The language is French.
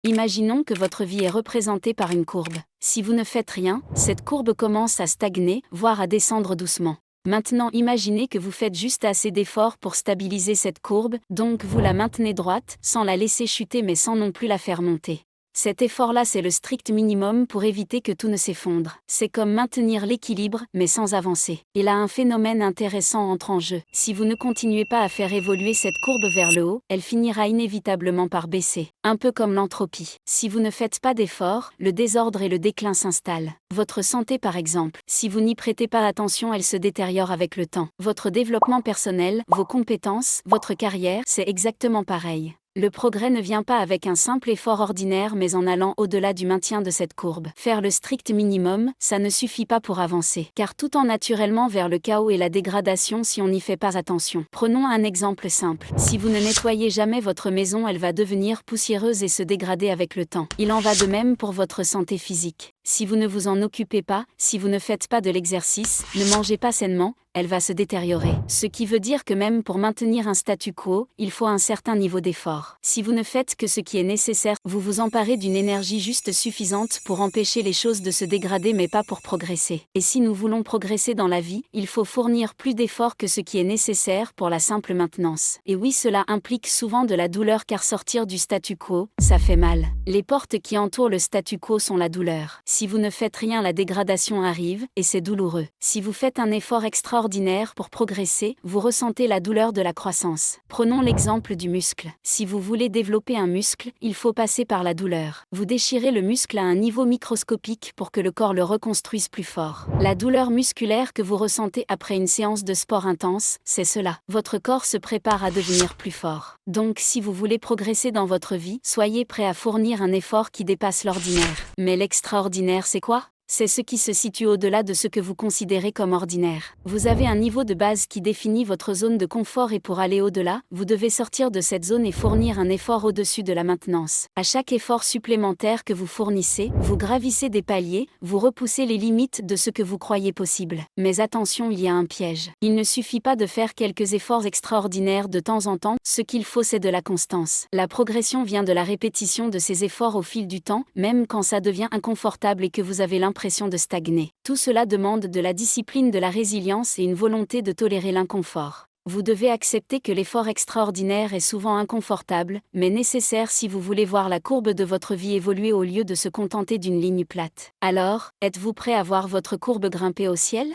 Imaginons que votre vie est représentée par une courbe. Si vous ne faites rien, cette courbe commence à stagner, voire à descendre doucement. Maintenant imaginez que vous faites juste assez d'efforts pour stabiliser cette courbe, donc vous la maintenez droite, sans la laisser chuter mais sans non plus la faire monter. Cet effort-là c'est le strict minimum pour éviter que tout ne s'effondre. C'est comme maintenir l'équilibre, mais sans avancer. Et là un phénomène intéressant entre en jeu. Si vous ne continuez pas à faire évoluer cette courbe vers le haut, elle finira inévitablement par baisser. Un peu comme l'entropie. Si vous ne faites pas d'efforts, le désordre et le déclin s'installent. Votre santé par exemple, si vous n'y prêtez pas attention, elle se détériore avec le temps. Votre développement personnel, vos compétences, votre carrière, c'est exactement pareil. Le progrès ne vient pas avec un simple effort ordinaire mais en allant au-delà du maintien de cette courbe. Faire le strict minimum, ça ne suffit pas pour avancer, car tout tend naturellement vers le chaos et la dégradation si on n'y fait pas attention. Prenons un exemple simple. Si vous ne nettoyez jamais votre maison, elle va devenir poussiéreuse et se dégrader avec le temps. Il en va de même pour votre santé physique. Si vous ne vous en occupez pas, si vous ne faites pas de l'exercice, ne mangez pas sainement, elle va se détériorer. Ce qui veut dire que même pour maintenir un statu quo, il faut un certain niveau d'effort. Si vous ne faites que ce qui est nécessaire, vous vous emparez d'une énergie juste suffisante pour empêcher les choses de se dégrader mais pas pour progresser. Et si nous voulons progresser dans la vie, il faut fournir plus d'efforts que ce qui est nécessaire pour la simple maintenance. Et oui, cela implique souvent de la douleur car sortir du statu quo, ça fait mal. Les portes qui entourent le statu quo sont la douleur. Si vous ne faites rien, la dégradation arrive, et c'est douloureux. Si vous faites un effort extraordinaire pour progresser, vous ressentez la douleur de la croissance. Prenons l'exemple du muscle. Si vous voulez développer un muscle, il faut passer par la douleur. Vous déchirez le muscle à un niveau microscopique pour que le corps le reconstruise plus fort. La douleur musculaire que vous ressentez après une séance de sport intense, c'est cela. Votre corps se prépare à devenir plus fort. Donc si vous voulez progresser dans votre vie, soyez prêt à fournir un effort qui dépasse l'ordinaire. Mais l'extraordinaire, c'est quoi ? C'est ce qui se situe au-delà de ce que vous considérez comme ordinaire. Vous avez un niveau de base qui définit votre zone de confort et pour aller au-delà, vous devez sortir de cette zone et fournir un effort au-dessus de la maintenance. À chaque effort supplémentaire que vous fournissez, vous gravissez des paliers, vous repoussez les limites de ce que vous croyez possible. Mais attention, il y a un piège. Il ne suffit pas de faire quelques efforts extraordinaires de temps en temps, ce qu'il faut c'est de la constance. La progression vient de la répétition de ces efforts au fil du temps, même quand ça devient inconfortable et que vous avez l'impression de stagner. Tout cela demande de la discipline, de la résilience et une volonté de tolérer l'inconfort. Vous devez accepter que l'effort extraordinaire est souvent inconfortable, mais nécessaire si vous voulez voir la courbe de votre vie évoluer au lieu de se contenter d'une ligne plate. Alors, êtes-vous prêt à voir votre courbe grimper au ciel ?